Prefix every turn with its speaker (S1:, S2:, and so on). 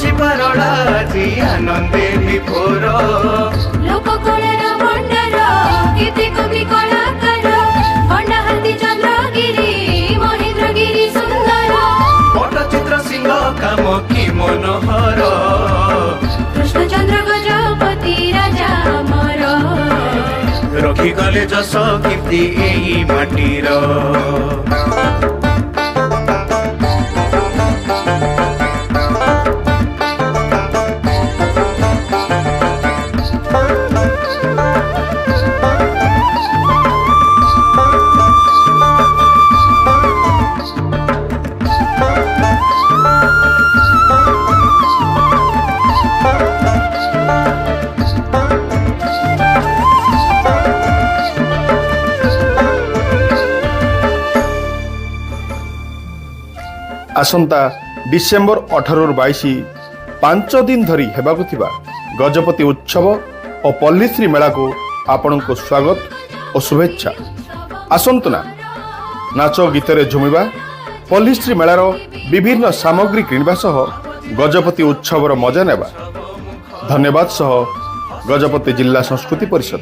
S1: होची परळाची आनंदे विभोर
S2: लोककलार भण्डार कीर्ति कवि कलाकार खण्डहाती चंद्रगिरी महेंद्रगिरी सुंदर
S1: पट्टचित्र सिंह काम की मनोहर
S2: कृष्णचंद्र गजपति राजा अमर
S1: रखी गले जस कीर्ति एई माटीर
S3: आसंता डिसेम्बर 18-22 5 दिन धरी हेबाकु थिबा गजपति उत्सव और पल्लीश्री मेला को आपण को स्वागत और शुभेच्छा। आसंतना नाच गीत झुमिबा पल्लीश्री मेलार विभिन्न सामग्री किणवा सह गजपति उत्सवर मजा नेबा। धन्यवाद सह गजपति जिला संस्कृति परिषद।